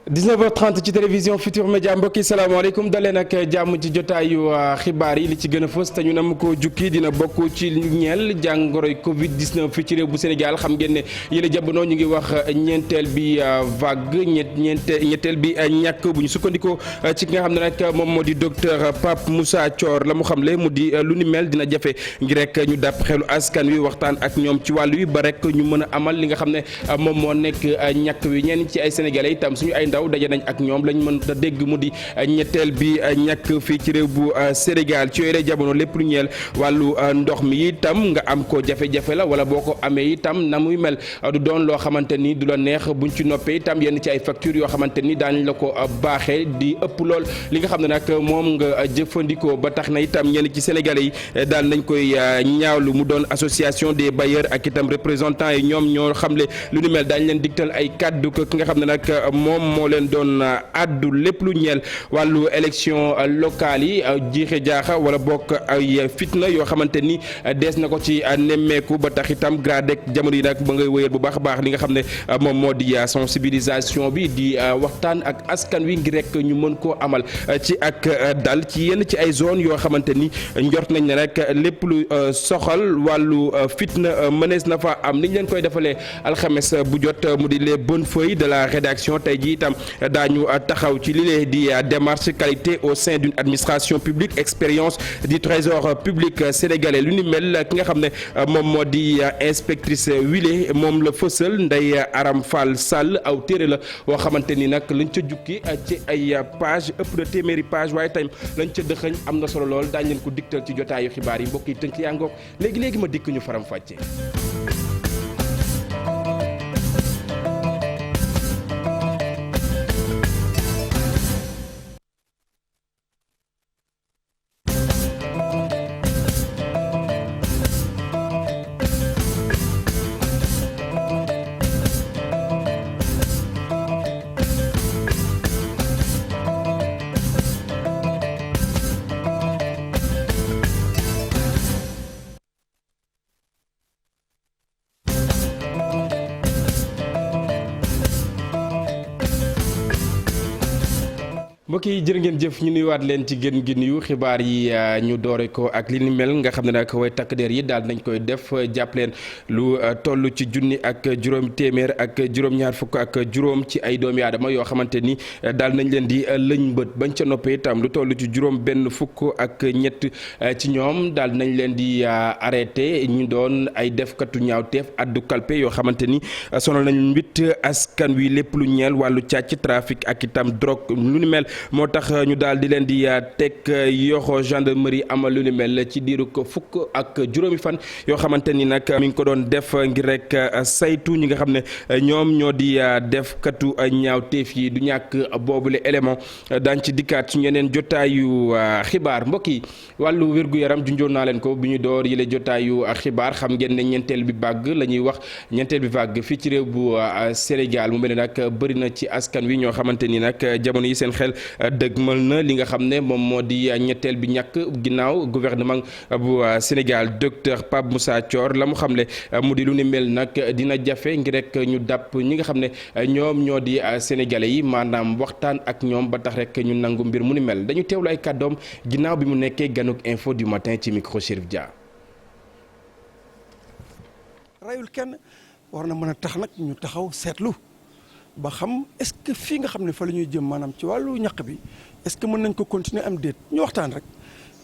19h30 ci télévision Futur Média mbokki salaamaaleykum dalee nag jàmm ci jotaayu xibaar yi li ci gën a fës te ñu nam ko jukki dina bokk ci ñeel jàngoroy Covid 19 fii ci réew bu Sénégal xam ngeen ne yële jamono ñu ngi wax ñeenteel bi vague ñetteel bi ñàkk bu ñu sukkandikoo ci ki nga xam ne nag moom moo di docteur Pape Moussa Thior la mu xamle mu di lu ni mel dina jafe ngir rek ñu dàpp xelu askan wi waxtaan ak ñoom ci wàllu wi ba rek ñu mën a amal li nga xam ne moom moo nekk ñàkk wi ñenn ci ay sénégalais itam suñu ay ndaw daje nañ ak ñoom lañ mën a dégg mu di ñetteel bi ñàkk fii ci réew bu Sénégal ci yooyu jamono lépp lu ñeel wàllu ndox mi itam nga am ko jafe-jafe la wala boo ko amee itam na muy mel du doon loo xamante ni du la neex buñ ci noppee itam yenn ci ay factures yoo xamante ni daañ la ko baaxee di ëpp lool li nga xam ne nag moom nga jëfandikoo ba tax na itam ñenn ci sénégalais yi daal nañ koy ñaawlu mu doon association des bailleurs ak itam représentants yi ñoom ñoo xamle lu ni mel daañ leen digtal ay kaddu ki nga xam ne nag moom moo leen doon addu lépp lu ñeel wàllu élection locale yi jiixe jaaxa wala bokk ay fitna yoo xamante ni dees na ko ci nemmeeku ba tax itam gradek jamono yi nag ba ngay wéyal bu baax a baax li nga xam ne moom moo di sensibilisation bi di waxtaan ak askan wi ngir rek ñu mën koo amal ci ak dal ci yenn ci ay zone yoo xamante ni njort nañ ne rek lépp lu soxal wàllu fitna mënees na fa am ni ñu leen koy defalee alxames bu jot mu di les bonnes feuilles de la rédaction tey ji itam daañu taxaw ci li lee di démarche qualité au sein d'une administration publique expérience du trésor public sénégalais lu ni mel ki nga xam ne moom moo di inspectrice wile moom la fësal Ndeye Aram Fall Sall aw téere la woo xamante ni nag lañ ca jukki ci ay page ëpp na téeméeri page waaye tam lañ ca dëxëñ am na solo lool daañu leen ko digtal ci jotaayu xibaar yi mbokk yi tënk yaa ngoog léegi ma dikk ñu faram fàcce. mbokk yi jërë ngeen jëf ñu nuyuwaat leen ci gën gi nuyu xibaar yi ñu doore ko ak li ni mel nga xam ne nag way takk der yi daal nañ koy def jàpp leen lu toll ci junni ak juróom téeméer ak juróom-ñaar fukk ak juróom ci ay doomi aadama yoo xamante ni daal nañ leen di lëñ bët bañ ca noppee itam lu toll ci juróom benn fukk ak ñett ci ñoom daal nañ leen di arrêté ñu doon ay defkatu ñaawteef addu kalpe yoo xamante ni sonal nañ mbit askan wi lépp lu ñeel wàllu càcc trafic ak itam drogue lu ni mel moo tax ñu daal di leen di teg yoxo gendarmerie amal lu ni mel ci diiru ko fukk ak juróomi fan yoo xamante ni nag mi ngi ko doon def ngir rek saytu ñi nga xam ne ñoom ñoo di def katu ñaawteef yi du ñàkk boobule élément daañ ci dikkaat su ñeneen jotaayu xibaar mbokk yi wàllu wér-gu-yaram junjoon naa leen ko bi ñu door yile jotaayu xibaar xam ngeen ne ñeenteel bi vague la ñuy wax ñeenteel bi vague fii ci réew bu Sénégal mu mel ne nag bëri na ci askan wi ñoo xamante ni nag jamono yi seen xel dëgmal na li nga xam ne moom moo di ñetteel bi ñàkk ginnaaw gouvernement bu Sénégal docteur Pape Moussa Thior la mu xamle mu di lu ni mel nag dina jafe ngir rek ñu dàpp ñi nga xam ne ñoom ñoo di sénégalais yi maanaam waxtaan ak ñoom ba tax rek ñu nangu mbir mu ni mel dañu teewlu ay kàddoom ginnaaw bi mu nekkee ganuk info du matin ci micro Chérif Dia. rayul kenn war na mën a tax nag ñu taxaw seetlu. ba xam est-ce que fii nga xam ne fa la ñuy jëm maanaam ci wàllu ñaq bi est-ce que mën nañ ko continuer am déet ñu waxtaan rek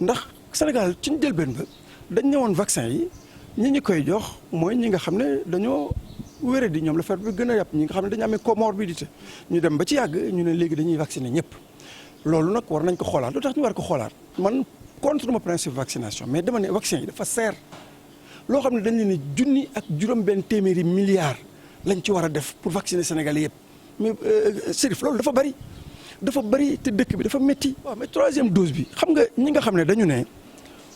ndax Sénégal ci njëlbeen ba dañ ne woon vaccin yi ñi koy jox mooy ñi nga xam ne dañoo wéré di ñoom la feebar bi gën a yàpp ñi nga xam ne dañu amee comorbidité ñu dem ba ci yàgg ñu ne léegi dañuy vacciner ñëpp loolu nag war nañ ko xoolaat lu tax ñu war ko xoolaat man contre ma principe vaccination mais dama ne vaccin yi dafa seer loo xam ne dañ leen ne junni ak juróom-benn téeméeri milliards lañ ci war a def pour vacciner Sénégalais yëpp mais Chérif loolu dafa bari te dëkk bi dafa métti. waaw mais troisième dose bi xam nga ñi nga xam ne dañu ne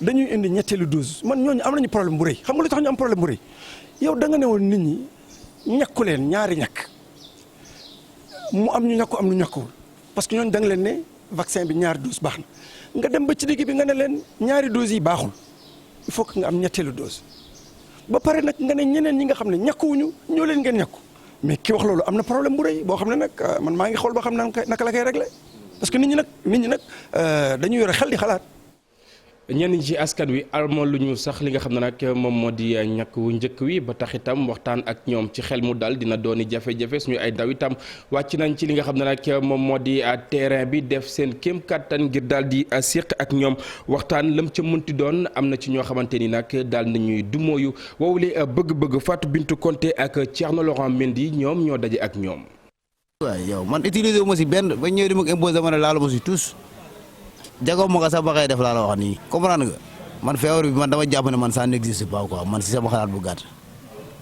dañuy indi ñetteelu dose man ñooñu am nañu problème bu rëy xam nga lu tax ñu am problème bu rëy yow da nga ne woon nit ñi ñàkku leen ñaari ñàkk mu am ñu ñàkku am lu ñàkkuwul parce que ñooñu da nga leen ne vaccin bi ñaari dose baax na nga dem ba ci digg bi nga ne leen ñaari dose yi baaxul il faut que nga am ñetteelu dose ba pare nag nga ne ñeneen ñi nga xam ne ñàkkuwuñu ñoo leen ngeen ñàkku mais ki wax loolu am na problème bu rëy boo xam ne nag man maa ngi xool ba xam naka la koy réglé parce que nit ñi nag dañu yore xel di xalaat. ñenn ñi ci askan wi alma lu ñu sax li nga xam ne nag moom moo di ñàkk wu njëkk wi ba tax itam waxtaan ak ñoom ci xel mu dal dina dooni jafe-jafe suñu ay ndaw itam wàcc nañ ci li nga xam ne nag moom moo di terrain bi def seen kéem kattan ngir daal di séq ak ñoom waxtaan lam ca mënti doon am na ci ñoo xamante ni nag daal nañuy dumóoyu wowule bëgg-bëgg Fatou Bintou Konté ak Thierno Laurent Mendy ñoom ñoo daje ak ñoom. waaw yow man utiliser wu ma si benn ba ñëw di ma imposer ma ne laalu ma si tous. jagoo ma ko sax ba koy def laa la wax nii comprendre nga man feebar bi man dama jàpp ne man ça n'existe pas quoi man si sama xalaat bu gàtt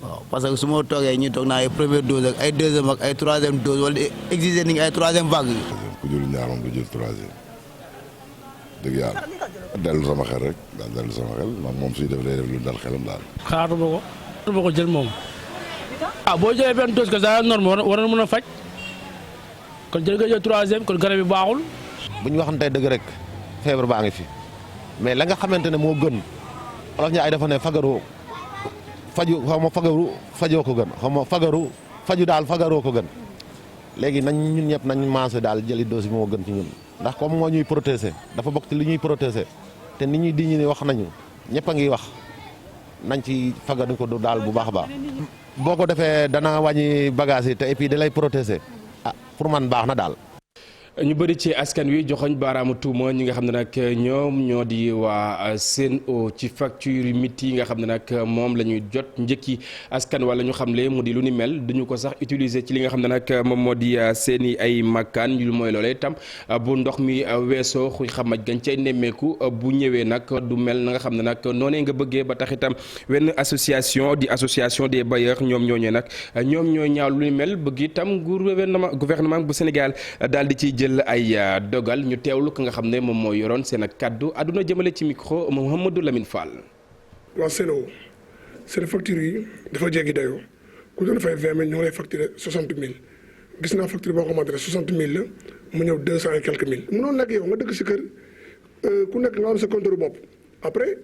waaw parce que su ma toogee ñi toog naa ay première dose ak ay deuxième ak ay troisième dose wala exiger ni ay troisième vague yi. ku jël ñaar moom du jël troisième dëgg yàlla. dellu sama xel rek daal dellu sama xel moom suy def lay def lu dal xelam daal. xaaruma ko jël moom boo jëlee benn dose que ça norme war na mën a faj kon jël nga jël troisième kon garab yi baaxul. bu ñu waxantee dëgg rek. feebar baa ngi fi mais la nga xamante ne moo gën olof ñaay dafa ne fagaru faju xaw ma fagaru fajoo ko gën xaw ma fagaru faju daal fagaroo ko gën léegi nañ ñun ñëpp nañ maase daal jëli dose bi moo gën ci ñun ndax comme moo ñuy protéger dafa bokk ci li ñuy protéger te nit ñi di ñu wax nañu ñëpp a ngi wax nañ ci fagaru ko daal bu baax a baax boo ko defee dana wàññi bagage yi te et puis da lay protéger pour man baax na daal. ñu bëri ci askan wi joxoñ baaraamu tuuma ñi nga xam ne nag ñoom ñoo di waa Sen'Eau ci facture miti yi nga xam ne nag moom la ñuy jot njëkki askan wala ñu xamle mu di lu ni mel duñu ko sax utiliser ci li nga xam ne nag moom moo di seeni ay makkaan yu mooy loolee itam bu ndox mi weesoo xuy xamaj gañ cay nemmeeku bu ñëwee nag du mel na nga xam ne nag noonee nga bëggee ba tax itam wenn association di association des bailleurs ñoom ñooñee nag ñoom ñoo ñaaw lu ni mel bëgg itam gouvernement bu Sénégal daal di ciy jël ay dogal ñu teewlu ko nga xam ne moom moo yoroon seen ak kaddu àdduna jëmale ci micro Mouhamadou Lamine Fall. waa Sen'Eau seen facture yi dafa jéggi dayoo ku doon fay 20 000 ñu ngi lay facturé 60 000 gis naa facture boo xamante ne 60 000 la mu ñëw 200 et quelques mille. mënoon nekk yow nga dëkk si kër ku nekk nga am sa compteur bopp après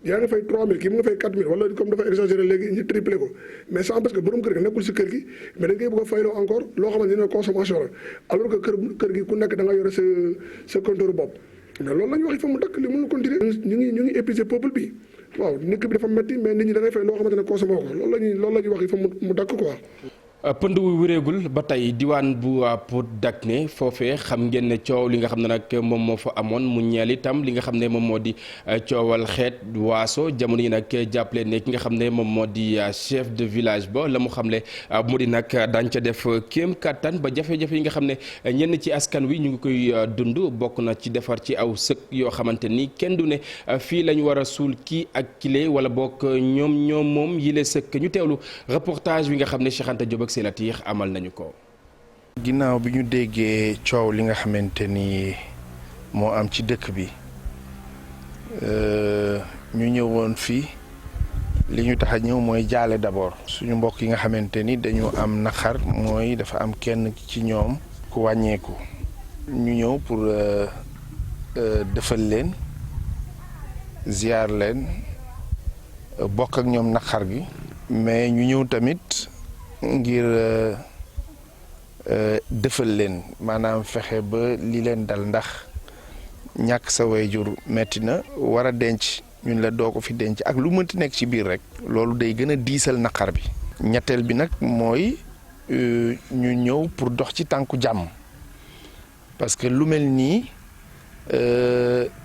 yaa ngi fay 3 000 kii mu nga fay 4 000 wala comme dafa exagéré léegi ñu triplé ko mais sans parce que borom kër gi nekkul si kër gi mais da ngay bëgg a fayloo encore loo xamante ne consommation la alors que kër gi ku nekk da nga yore sa compteur bopp mais loolu la ñu wax il faut mu dakk li mënul continuer. ñu ngi épuisé peuple bi waaw nit bi dafa metti mais nit ñi da ngay fay loo xamante ne consommé ko loolu la ñuy wax il faut mu dakk quoi. pënd wu wéreegul ba tey diwaan bu Pod Dagné foofee xam ngeen ne coow li nga xam ne nag moom moo fa amoon mu ñeel itam li nga xam ne moom moo di coowal xeet waaso jamono yi nag jàppale ne ki nga xam ne moom moo di chef de village ba la mu xamle mu di nag daañu ca def kéem kattan ba jafe-jafe yi nga xam ne ñenn ci askan wi ñu ngi koy dund bokk na ci defar ci aw sëk yoo xamante ni kenn du ne fii la ñu war a suul kii ak kile wala bokk ñoom moom yile sëkk ñu teewlu reportage bi nga xam ne Cheikh Anta Diop Selatiir amal nañu ko. ginnaaw bi ñu déggee coow li nga xamante ni moo am ci dëkk bi ñu ñëwoon fii li ñu tax a ñëw mooy jaale d'abord suñu mbokk yi nga xamante ni dañu am naqar mooy dafa am kenn ci ñoom ku wàññeeku ñu ñëw pour defal leen ziar leen bokk ak ñoom naqar gi mais ñu ñëw tamit ngir defal leen maanaam fexe ba li leen dal ndax ñàkk sa waajur metti na war a denc ñun la doo ko fi denc ak lu mënti nekk ci biir rek loolu day gën a diisal naqar bi. ñetteel bi nag mooy ñu ñëw pour dox ci tànku jàmm parce que lu mel nii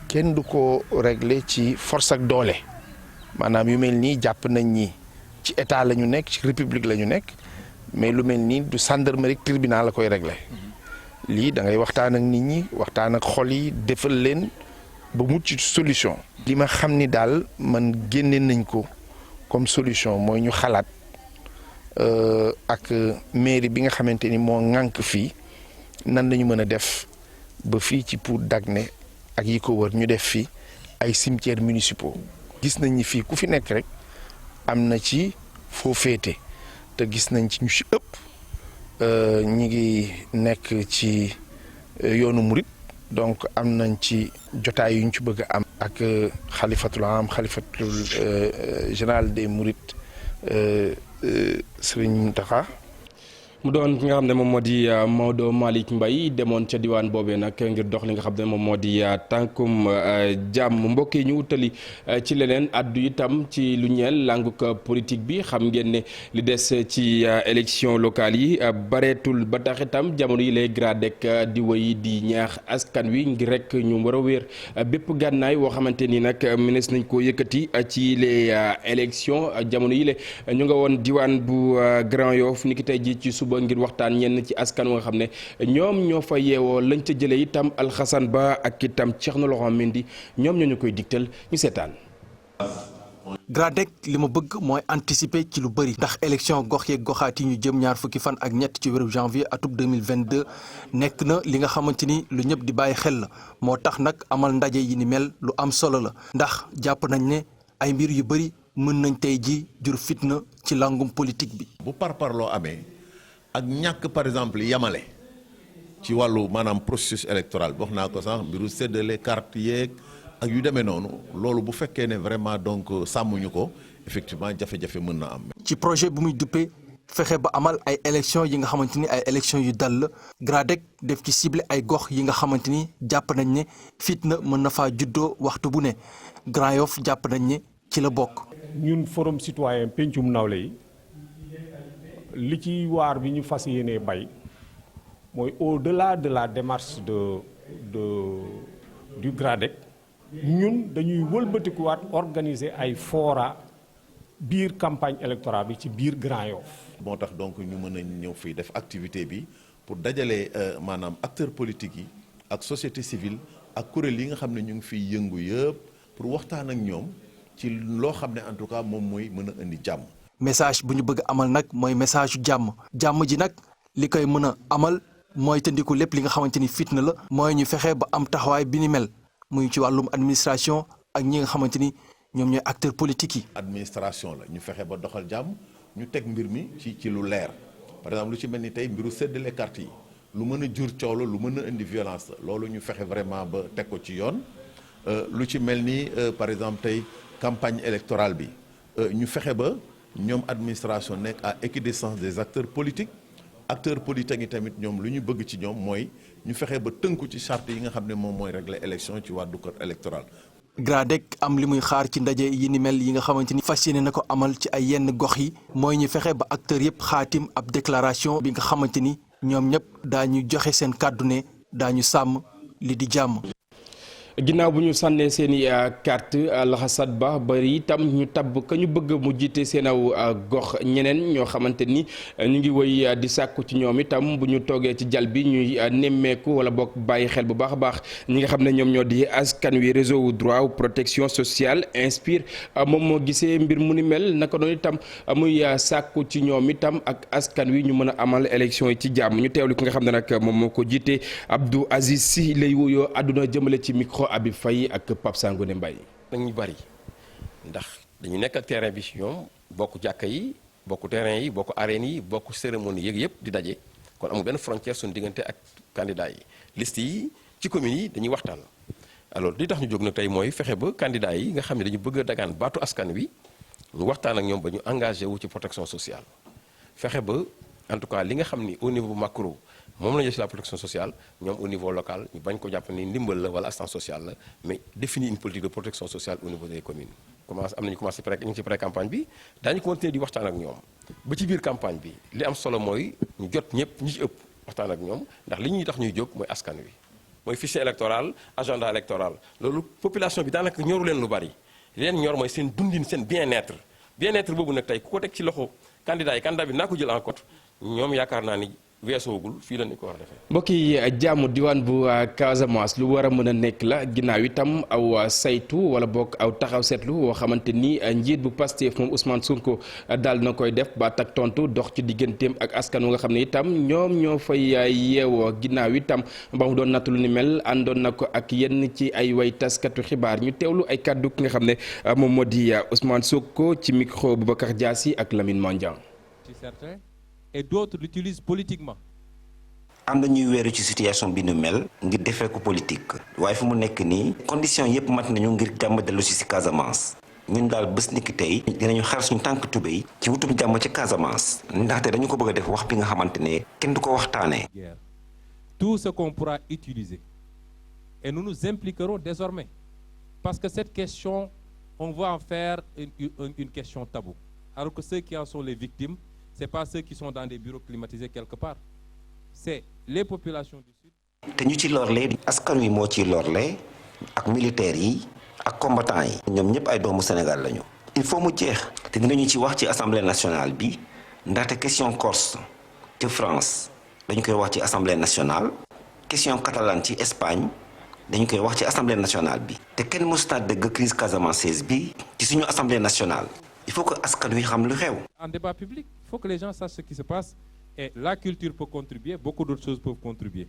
kenn du ko régler ci force ak doole maanaam yu mel nii jàpp nañ ni ci état la ñu nekk ci république la ñu nekk. mais lu mel nii du gendarmerie tribunal la koy régler lii da ngay waxtaan ak nit ñi waxtaan ak xol yi defal leen ba mucc solution. li ma xam ni daal man génne nañ ko comme solution mooy ñu xalaat ak mairie bi nga xamante ni moo ŋànk fii nan lañu mën a def ba fii ci Pod Dagné ak yi ko wër ñu def fii ay cimetières municipaux. gis nañ ni fii ku fi nekk rek am na ci foo féete. te gis nañ ci ñu ci ëpp ñi ngi nekk ci yoonu murit donc am nañ ci jotaay yu ñu ci bëgg a am ak xalifatul général des murit Serigne Mountakha mu doon ki nga xam ne moom moo di Maodo Malick Mbaye demoon ca diwaan boobee nag ngir dox li nga xam ne moom moo di tànkum jàmm mbokk yi ñu wutali ci leneen addu itam ci lu ñeel languk politique bi xam ngeen ne li des ci élection locale yi bareetul ba tax itam jamono yi lay gradek di wéy di ñaax askan wi ngir rek ñu war a wéer bépp gànnaay woo xamante ni nag mënees nañ koo yëkkati ci les élections jamono yi la ñu nga woon diwaan bu Grand Yoff ni ki tey ji ci suba ngir waxtaan ñenn ci askan wa nga xam ne ñoom ñoo fa yeewoo lañ ca jëlee itam Alxasan Ba ak itam Thierno Laurent Mendy ñoom ñoo ñu koy digtal ñu seetaan. GRADEC li ma bëgg mooy anticiper ci lu bëri ndax élection gox yeeg goxaat yi ñu jëm ñaar fukki fan ak ñett ci weeru janvier atub 2022 nekk na li nga xamante ni lu ñëpp di bàyyi xel la moo tax nag amal ndaje yi ni mel lu am solo la ndax jàpp nañ ne ay mbir yu bëri mën nañ tey ji jur fitna ci langum politique bi. bu parparloo amee ak ñàkk par exemple yamale ci wàllu maanaam processus électoral wax naa ko sax mbiru séddale carte yeeg ak yu demee noonu loolu bu fekkee ne vraiment donc sàmmuñu ko effectivement jafe-jafe mën na am. ci projet bu muy duppee fexe ba amal ay élections yi nga xamante ni ay élections yu dal la GRADEC def ci ciblé ay gox yi nga xamante ni jàpp nañ ne fitna mën na faa juddoo waxtu bu ne Grand Yoff jàpp nañ ne ci la bokk. ñun forum citoyen pencum nawle yi li ci waar bi ñu fas yéenee bay mooy au-delà de la démarche du GRADEC ñun dañuy wëlbatikuwaat organiser ay fora biir campagne électorale bi ci biir Grand Yoff. moo tax donc ñu mën a ñëw fii def activité bi pour dajale maanaam acteurs politiques yi ak société civile ak kuréel yi nga xam ne ñu ngi fiy yëngu yëpp pour waxtaan ak ñoom ci loo xam ne en tout cas moom mooy mën a indi jàmm. message bu ñu bëgg amal nag mooy message yu jàmm ji nag li koy mën a amal mooy tëndiku lépp li nga xamante ni fitna la. mooy ñu fexe ba am taxawaay bi ni mel muy ci wàllum administration ak ñi nga xamante ni ñoom ñooy acteurs politiques yi. administration la ñu fexe ba doxal jàmm ñu teg mbir mi ci lu leer par exemple lu ci mel ni tey mbiru séddale carte yi lu mën a jur coow la lu mën a indi violence la loolu ñu fexe vraiment ba teg ko ci yoon lu ci mel ni par exemple tey campagne électorale bi ñu fexe ba ñoom administration nekk à équidistance des acteurs politiques yi tamit ñoom lu ñu bëgg ci ñoom mooy ñu fexe ba tënku ci charte yi nga xam ne moom mooy régler élection ci wàllu code électoral. GRADEC am li muy xaar ci ndaje yi ni mel yi nga xamante ni fas yéene na ko amal ci ay yenn gox yi mooy ñu fexe ba acteurs yëpp xaatim ab déclaration bi nga xamante ni ñoom ñëpp daañu joxe seen kàddu ne daañu sàmm li di jàmm. ginnaaw bu ñu sànnee seen i carte Alxasan Ba bari itam ñu tabb ka ñu bëgg mu jiite seen aw gox ñeneen ñoo xamante ni ñu ngi woy di sàkku ci ñoom itam bu ñu toogee ci jal bi ñuy nemmeeku wala boog bàyyi xel bu baax a baax ñi nga xam ne ñoom ñoo di askan wi réseau wu droit protection sociale Inspire moom moo gisee mbir mu ni mel naka noonu itam muy sàkku ci ñoom itam ak askan wi ñu mën a amal élection yi ci jàmm ñu teewlu ki nga xam ne nag moom moo ko jiite Abdou Aziz Sy lay wuyoo àdduna jëmale ci micro Habib Faye ak Pape Sangone Mbaye ñu bari ndax dañu nekk ak terrain bi ci ñoom bokk jàkka yi bokk terrain yi bokk arène yi bokk cérémonie yëg yëpp di daje kon amul benn frontière suñu diggante ak candidat yi liste yi ci communes yi dañuy waxtaan alors li tax ñu jóg nag tey mooy fexe ba candidat yi nga xam ne dañu bëgg a dagaan baatu askan wi ñu waxtaan ak ñoom ba ñu engagé wu ci protection sociale fexe ba en tout cas li nga xam ni au niveau macro moom la ñu ci la protection sociale ñoom au niveau local ñu bañ ko jàpp ni ndimbal la wala assistance sociale la mais définir une politique de protection sociale au niveau des communes. am nañu commencé ñu ngi ci pré campagne bi daañu continuer di waxtaan ak ñoom ba ci biir campagne bi li am solo mooy ñu jot ñëpp ñi ci ëpp waxtaan ak ñoom ndax li ñuy tax ñuy jóg mooy askan wi. mooy fichier électoral agenda électoral loolu population bi daanaka ñoru leen lu bari leen ñor mooy seen dundin seen bien-être boobu nag tey ku ko teg ci loxo candidat bi naa ko jël en compte ñoom yaakaar naa ni. weesoogul fii la ñu ko war a defee. mbokk yi jàmm diwaan bu Casamance lu war a mën a nekk la ginnaaw itam aw saytu wala bokk aw taxaw seetlu woo xamante ni njiit bu Pastef moom Ousmane Sonko daal na koy def ba tak tontu dox ci digganteem ak askan wi nga xam ne itam ñoom ñoo fay yeewoo ginnaaw itam ba mu doon nattu lu ni mel àndoon na ko ak yenn ci ay way taskatu xibaar ñu teewlu ay kàddu ki nga xam ne moom moo di Ousmane Sonko ci micro Boubacar Diassi ak Lamine Mandiang. et d'autres l'utilisent politiquement. am na ñuy weeru ci situation bi nu mel ngir defee ko politique waaye fu mu nekk nii condition yëpp mat nañu ngir jàmm dellu si Casamance ñun daal bés ni ki tey dinañu xar suñu tànk tubéy ci wutum jàmm ci Casamance ndaxte dañu ko bëgg a def wax bi nga xamante ne kenn du ko waxtaanee. Tout ce qu'on pourra utiliser et nous nous impliquerons désormais parce que cette question on va en faire une question taboue alors que ceux qui en sont les victimes c'est pas ceux qui sont dans des bureaux climatisés quelque part c'est les populations du sud. te ñu ci lorle askan wi moo ciy lorle ak militaires yi ak combattants yi ñoom ñëpp ay doomu Sénégal lañu. il faut mu jeex te dinañu ci wax ci assemblée nationale bi ndaxte question corse ci France dañu koy wax ci assemblée nationale question catalane ci Espagne dañu koy wax ci assemblée nationale bi te kenn mësut a dégg crise casamançaise bi ci suñu assemblée nationale. il faut que askan wi xam lu xew. En débat public, il faut que les gens sachent ce qui se passe et la culture peut contribuer, beaucoup d'autres choses peuvent contribuer.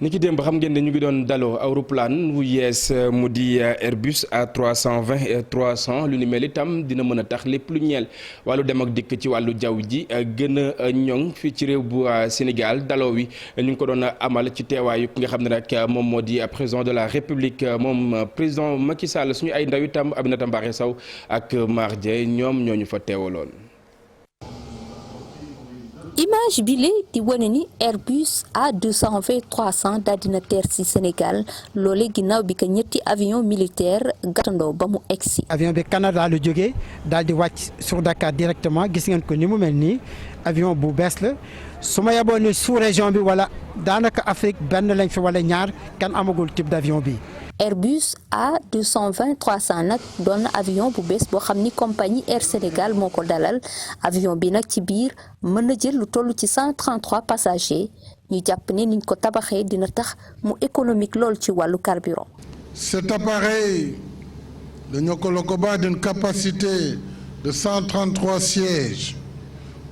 ni ki démb xam ngeen ne ñu ngi doon daloo aéroplane wu yees mu di Airbus A320 et 300 lu ni mel itam dina mën a tax lépp lu ñeel wàllu dem ak dikk ci wàllu jaww ji gën a ñoŋ fii ci réew bu Sénégal daloo wi ñu ngi ko doon amal ci teewaayu ki nga xam ne nag moom moo di président de la République moom président Macky Sall suñu ay ndaw itam Aminata Mbaxe Sow ak Mar Dieng ñoom ñoo ñu fa teewaloon. image bi lee di wane ni Airbus A220 300 daal dina teer ci Sénégal loole ginnaaw bi ko ñetti avion militaire gàttandoo ba mu egsi. avion bi Canada lu jógee daal di wàcc sur Dakar directement gis ngeen ko ni mu mel nii avion bu bees la su ma yeboon ni sous région bi wala daanaka Afrique benn lañ fi wala ñaar kenn amagul type d'avion bi. Airbus A220 300 nag doon na avion bu bees boo xam ni compagnie Air Sénégal moo ko dalal avion bi nag ci biir mën na jël lu toll ci 133 passagers ñu jàpp ne niñ ko tabaxee dina tax mu économique lool ci wàllu carburant. Cet appareil de Niokolo-Koba d'une capacité de 133 sièges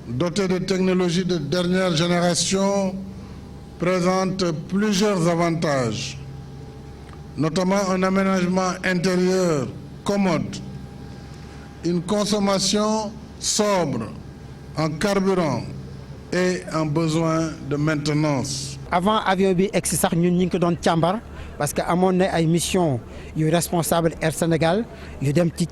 doté de technologies de dernière génération présente plusieurs avantages. Notamment un aménagement intérieur commode, une consommation sobre en carburant et un besoin de maintenance. Avant avion bi egsi sax ñun ñu ngi ko doon càmbar parce que amoon na ay mission yu responsable Air Sénégal yu dem ci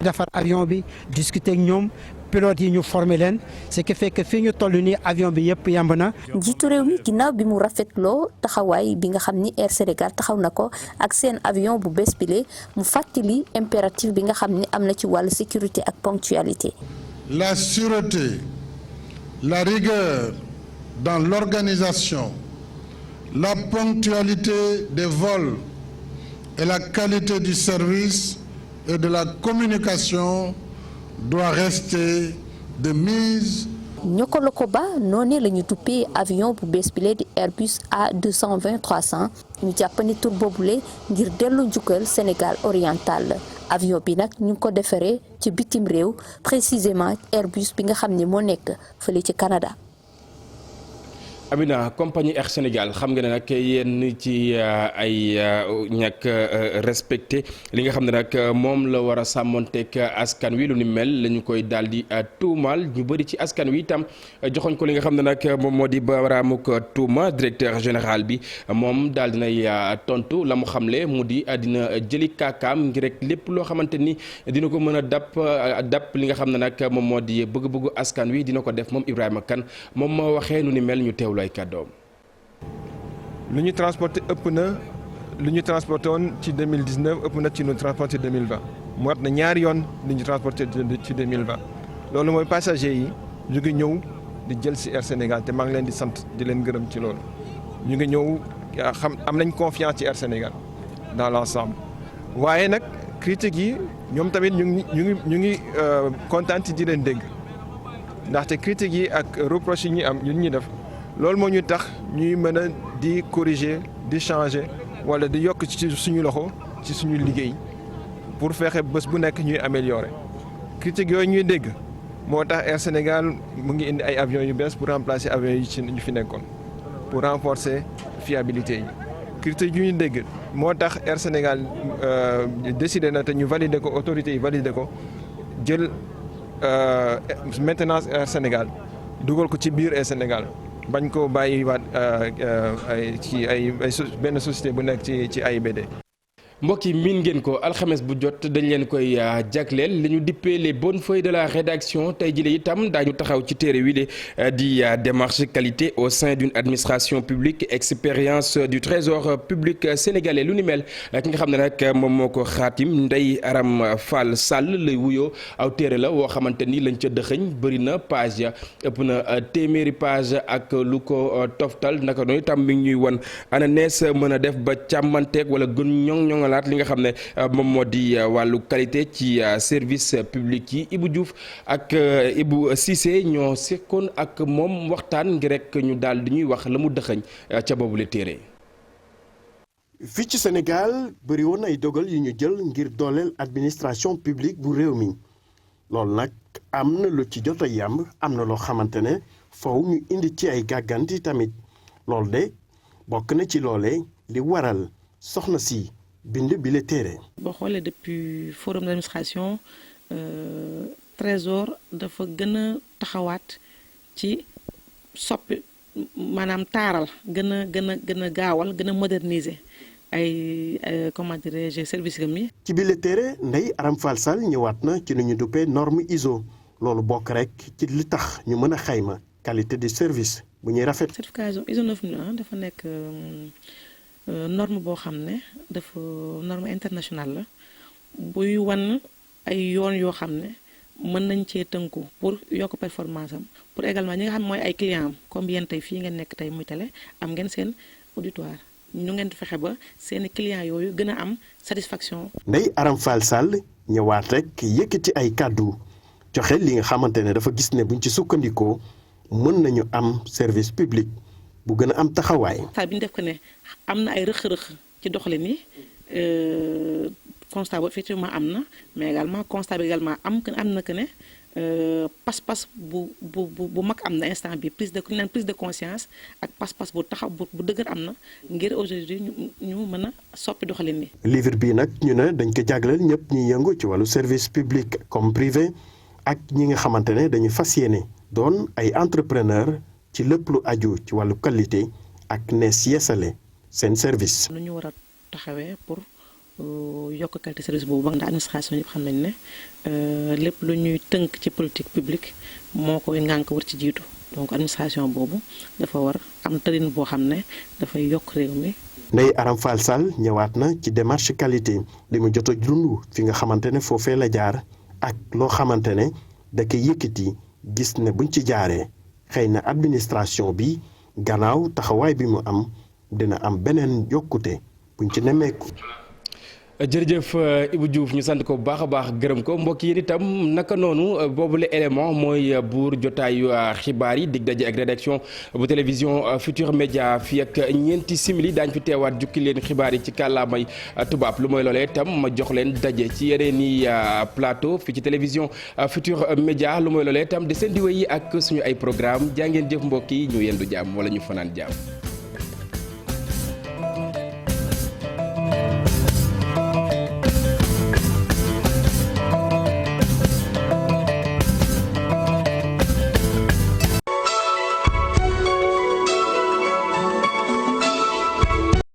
defar avion bi discuter ak ñoom pilote yi ñu formé leen ce qui fait que fii ñu toll nii avion bi yëpp yemb na. njiitu réew mi ginnaaw bi mu rafetloo taxawaay bi nga xam ni Air Sénégal taxaw na ko ak seen avion bu bees bile mu fàttali impératif bi nga xam ni am na ci wàllu sécurité ak ponctualité. La sûreté, la rigueur dans l'organisation, la ponctualité des vols et la qualité du service et de la communication doit rester de mise. Niokolo-Koba noonee la ñu duppee avion bu bees bile di Airbus A220 300 ñu jàpp ni tur boobule ngir dellu njukkal Sénégal oriental avion bi nag ñu ngi ko defaree ci bitim réew précisément Airbus bi nga xam ne moo nekk fële ci Canada. Amina compagnie Air Sénégal xam nga ne nag yenn ci ay ñàkk respecté li nga xam ne nag moom la war a sàmmonteeg askan wi lu ni mel la ñu koy daal di tuumaal ñu bëri ci askan wi itam joxoñ ko li nga xam ne nag moom moo di baraamuk tuuma directeur général bi moom daal dinay tontu la mu xamle mu di dina jëli kaakaam ngir rek lépp loo xamante ni dina ko mën a dàpp li nga xam ne nag moom moo di bëgg-bëggu askan wi dina ko def moom Ibrahima Kane moom moo waxee nu ni mel ñu teewlu ay kàddoom. lu ñu transporté ëpp na lu ñu transporté woon ci 2019 ëpp na ci ñu transporté 2020 mu wat na ñaari yoon lu ñu transporté ci 2020 loolu mooy passager yi ñu ngi ñëw di jël ci Air Sénégal te maa ngi leen di sant di leen gërëm ci loolu ñu ngi ñëw xam am nañ confiance ci Air Sénégal dans l'ensemble waaye nag critiques yi ñoom tamit ñu ngi kontaan ci di leen dégg ndaxte critiques yi ak reproches yi ñuy am ñun ñuy def loolu moo ñu tax ñuy mën a di corriger di changer wala di yokk ci suñu loxo ci suñu liggéey pour fexe bés bu nekk ñuy améliorer critiques yooyu ñuy dégg moo tax Air Sénégal mu ngi indi ay avions yu bees pour remplacer avions yi ci ñu fi nekkoon pour renforcer fiabilité yi critiques yu ñu dégg moo tax Air Sénégal décidé na te ñu valider ko autorités yi valider ko jël maintenance Air Sénégal dugal ko ci biir Air Sénégal bañ ko bàyyi waat benn société bu nekk ci AIBD. mbokk yi miin ngeen ko alxames bu jot dañ leen koy jagleel li ñu dippee les bonnes feuilles de la rédaction tey jii itam daañu taxaw ci téere wi di démarche qualité au sein d'une administration publique expérience du trésor public sénégalais lu ni mel ki nga xam ne nag moom moo ko xaatim Ndeye Aram Fall Sall lay wuyoo aw téere la woo xamante ni lañ ca dëxëñ bëri na page ya ëpp na téeméeri page ak lu ko toftal naka noonu itam mi ngi ñuy won ana nees mën a def ba càmmanteeg wala gën ñoŋ li nga xam ne moom moo di wàllu qualité ci service public yi Ibou Diouf ak Ibou Cissé ñoo sekkoon ak moom waxtaan ngir rek ñu daal di ñuy wax la mu dëxëñ ca boobu la téere. fii ci Sénégal bëri woon ay dogal yu ñu jël ngir dooleel administration publique bu réew mi loolu nag am na lu ci jot a yàmb am na loo xamante ne faw ñu indi ci ay gàgganti tamit loolu de bokk na ci loolee li waral soxna si. bind bi la téere. boo xoolee depuis forum d'administration trésor dafa gën a taxawaat ci soppi maanaam taaral gën a gaawal gën a moderniser ay comment dirais-je service mi. ci bi la téere Ndeye Aram Fall Sall ñëwaat na ci nu ñu duppee norme ISO loolu bokk rek ci li tax ñu mën a xayma qualité du service bu ñuy rafet. certification ISO 9001 dafa nekk. norme boo xam ne dafa norme internationale la buy wan ay yoon yoo xam ne mën nañ cee tënku pour yokk performance am pour également ñi nga xam ne mooy ay client am comme yéen tey fii ngeen nekk tey muy télé am ngeen seen auditoire ñu ngeen fexe ba seeni client yooyu gën a am satisfaction. Ndeye Aram Fall Sall ñëwaat rek yëkkati ay kàddu joxe li nga xamante ne dafa gis ne buñ ci sukkandikoo mën nañu am service public bu gën a am taxawaay. saa bi ñu def ko ne am na ay rëq-rëq ci doxalin yi constat boobu effectivement am na mais également constat bi également am na que ne pas-pas bu mag am na instant bi prise de conscience ak pas-pas bu taxaw bu dëgër am na ngir aujourd'hui ñu mën a soppi doxalin yi. livre bii nag ñu ne dañ ko jagleel ñëpp ñuy yëngu ci wàllu service public comme privé ak ñi nga xamante ne dañuy fas yéene doon ay entrepreneur ci lépp lu aju ci wàllu qualité ak nees yeesale seen service. lu ñu war a taxawee pour yokk qualité service boobu ba nga administration yëpp xam nañ ne lépp lu ñuy tënk ci politique publique moo koy ngànk war ci jiitu donc administration boobu dafa war am tërin boo xam ne dafay yokk réew mi. Ndeye Aram Fall Sall ñëwaat na ci démarche qualité li mu jot a dund fi nga xamante ne foofee la jaar ak loo xamante ne da koy yëkkati gis ne buñ ci jaaree. xëy na administration bi gannaaw taxawaay bi mu am dina am beneen yokkute buñ ci nemmeeku. jërëjëf Ibou Diouf ñu sant ko bu baax a baax gërëm ko mbokk yi itam naka noonu boobule élément mooy buur jotaayu xibaar yi dig daje ak rédaction bu télévision Futur Média fii ak ñeenti simili daañu fi teewaat jukki leen xibaar yi ci kàllaamay tubaab lu mooy loolee itam ma jox leen daje ci yeneen i plateau fii ci télévision Futur Média lu mooy loolee itam de seen di wéy ak suñu ay programme jaa ngeen jëf mbokk yi ñu yendu jàmm wala ñu fanaan jàmm.